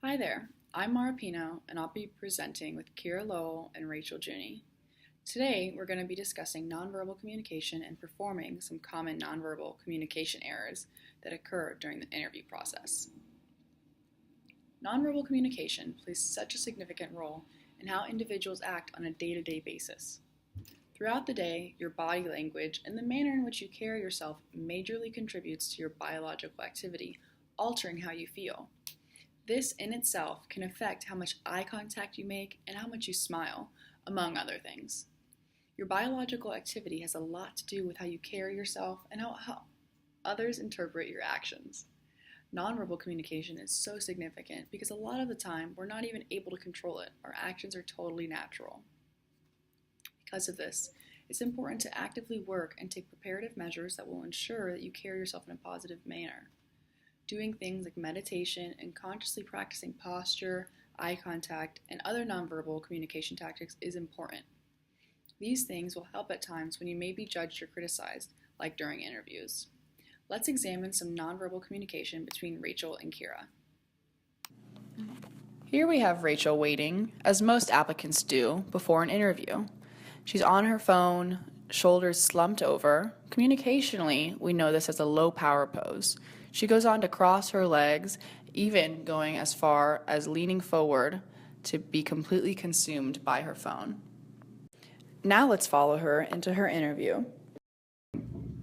Hi there, I'm Mara Pino, and I'll be presenting with Kira Lowell and Rachel Juni. Today, we're going to be discussing nonverbal communication and performing some common nonverbal communication errors that occur during the interview process. Nonverbal communication plays such a significant role in how individuals act on a day-to-day basis. Throughout the day, your body language and the manner in which you carry yourself majorly contributes to your biological activity, altering how you feel. This in itself can affect how much eye contact you make and how much you smile, among other things. Your biological activity has a lot to do with how you carry yourself and how others interpret your actions. Nonverbal communication is so significant because a lot of the time we're not even able to control it. Our actions are totally natural. Because of this, it's important to actively work and take preparative measures that will ensure that you carry yourself in a positive manner. Doing things like meditation and consciously practicing posture, eye contact, and other nonverbal communication tactics is important. These things will help at times when you may be judged or criticized, like during interviews. Let's examine some nonverbal communication between Rachel and Kira. Here we have Rachel waiting, as most applicants do, before an interview. She's on her phone, shoulders slumped over. Communicationally, we know this as a low power pose. She goes on to cross her legs, even going as far as leaning forward to be completely consumed by her phone. Now let's follow her into her interview.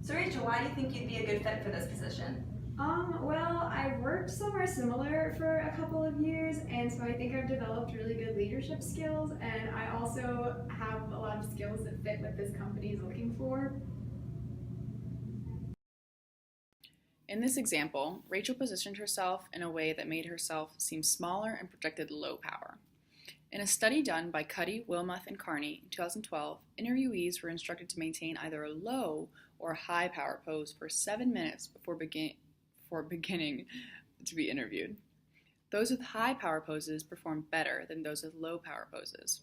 So Rachel, why do you think you'd be a good fit for this position? Well, I've worked somewhere similar for a couple of years, and so I think I've developed really good leadership skills, and I also have a lot of skills that fit what this company is looking for. In this example, Rachel positioned herself in a way that made herself seem smaller and projected low power. In a study done by Cuddy, Wilmoth, and Carney in 2012, interviewees were instructed to maintain either a low or a high power pose for 7 minutes before beginning to be interviewed. Those with high power poses performed better than those with low power poses.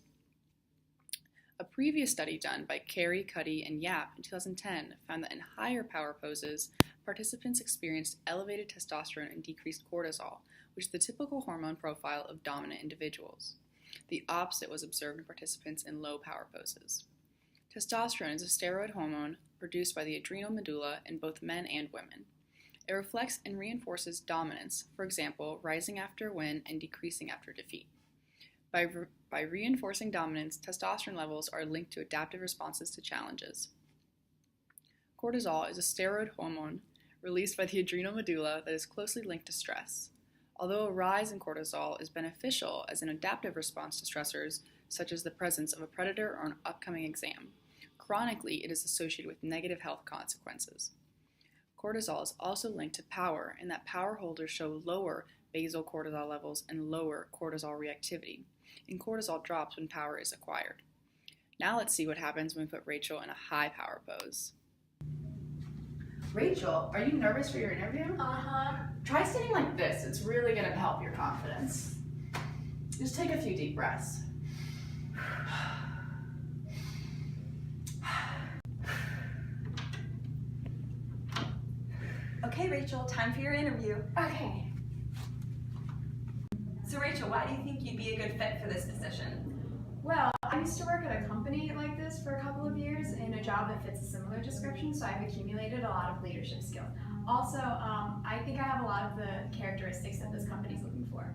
A previous study done by Carey, Cuddy, and Yap in 2010 found that in higher power poses, participants experienced elevated testosterone and decreased cortisol, which is the typical hormone profile of dominant individuals. The opposite was observed in participants in low power poses. Testosterone is a steroid hormone produced by the adrenal medulla in both men and women. It reflects and reinforces dominance, for example, rising after a win and decreasing after defeat. By reinforcing dominance, testosterone levels are linked to adaptive responses to challenges. Cortisol is a steroid hormone released by the adrenal medulla that is closely linked to stress. Although a rise in cortisol is beneficial as an adaptive response to stressors, such as the presence of a predator or an upcoming exam, chronically it is associated with negative health consequences. Cortisol is also linked to power in that power holders show lower basal cortisol levels and lower cortisol reactivity, and cortisol drops when power is acquired. Now let's see what happens when we put Rachel in a high power pose. Rachel, are you nervous for your interview? Try sitting like this. It's really going to help your confidence. Just take a few deep breaths. Okay, Rachel, time for your interview. Okay. So Rachel, why do you think you'd be a good fit for this position? Well, I used to work at a company like this for a couple of years in a job that fits a similar description, so I've accumulated a lot of leadership skills. Also, I think I have a lot of the characteristics that this company is looking for.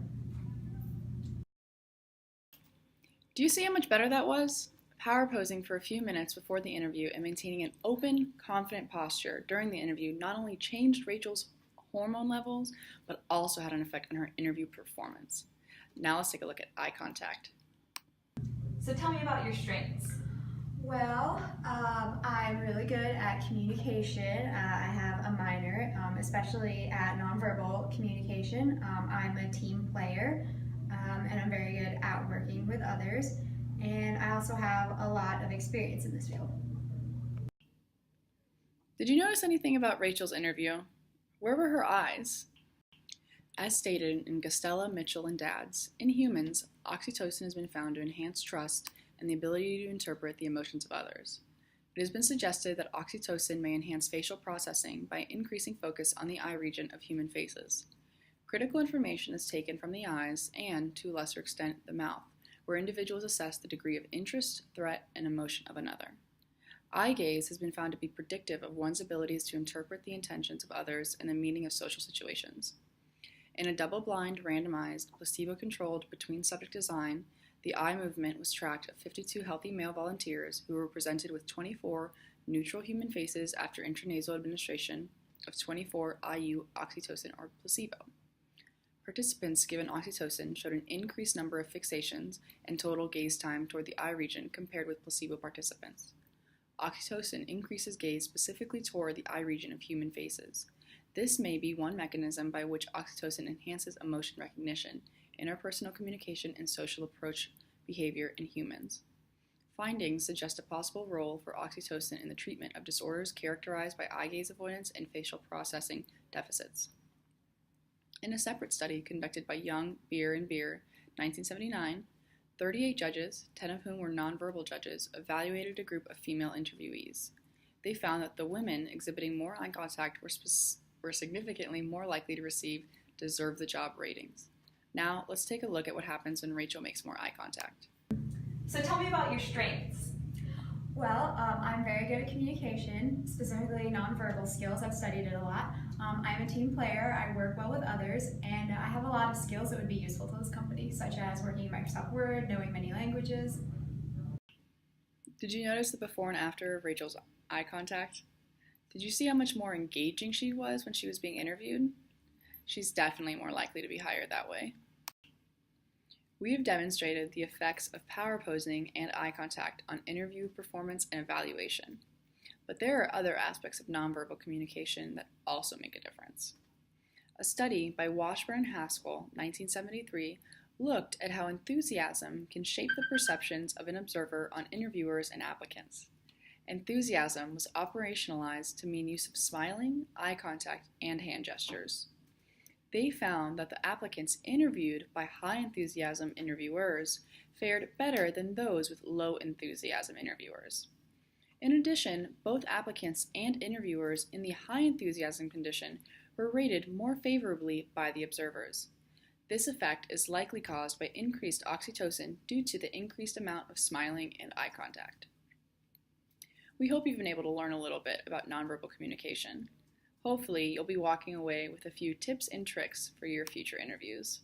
Do you see how much better that was? Power posing for a few minutes before the interview and maintaining an open, confident posture during the interview not only changed Rachel's hormone levels, but also had an effect on her interview performance. Now let's take a look at eye contact. So tell me about your strengths. Well, I'm really good at communication. I have a minor, especially at nonverbal communication. I'm a team player, and I'm very good at working with others. And I also have a lot of experience in this field. Did you notice anything about Rachel's interview? Where were her eyes? As stated in Gastella, Mitchell, and Dadds, in humans, oxytocin has been found to enhance trust and the ability to interpret the emotions of others. It has been suggested that oxytocin may enhance facial processing by increasing focus on the eye region of human faces. Critical information is taken from the eyes and, to a lesser extent, the mouth, where individuals assess the degree of interest, threat, and emotion of another. Eye gaze has been found to be predictive of one's abilities to interpret the intentions of others and the meaning of social situations. In a double-blind, randomized, placebo-controlled between-subject design, the eye movement was tracked of 52 healthy male volunteers who were presented with 24 neutral human faces after intranasal administration of 24 IU oxytocin or placebo. Participants given oxytocin showed an increased number of fixations and total gaze time toward the eye region compared with placebo participants. Oxytocin increases gaze specifically toward the eye region of human faces. This may be one mechanism by which oxytocin enhances emotion recognition, interpersonal communication, and social approach behavior in humans. Findings suggest a possible role for oxytocin in the treatment of disorders characterized by eye gaze avoidance and facial processing deficits. In a separate study conducted by Young, Beer, and Beer, 1979, 38 judges, 10 of whom were nonverbal judges, evaluated a group of female interviewees. They found that the women exhibiting more eye contact were significantly more likely to receive deserve the job ratings. Now, let's take a look at what happens when Rachel makes more eye contact. So tell me about your strengths. Well, I'm very good at communication, specifically nonverbal skills. I've studied it a lot. I'm a team player. I work well with others, and I have a lot of skills that would be useful to this company, such as working in Microsoft Word, knowing many languages. Did you notice the before and after of Rachel's eye contact? Did you see how much more engaging she was when she was being interviewed? She's definitely more likely to be hired that way. We have demonstrated the effects of power posing and eye contact on interview performance and evaluation. But there are other aspects of nonverbal communication that also make a difference. A study by Washburn and Haskell, 1973, looked at how enthusiasm can shape the perceptions of an observer on interviewers and applicants. Enthusiasm was operationalized to mean use of smiling, eye contact, and hand gestures. They found that the applicants interviewed by high enthusiasm interviewers fared better than those with low enthusiasm interviewers. In addition, both applicants and interviewers in the high enthusiasm condition were rated more favorably by the observers. This effect is likely caused by increased oxytocin due to the increased amount of smiling and eye contact. We hope you've been able to learn a little bit about nonverbal communication. Hopefully, you'll be walking away with a few tips and tricks for your future interviews.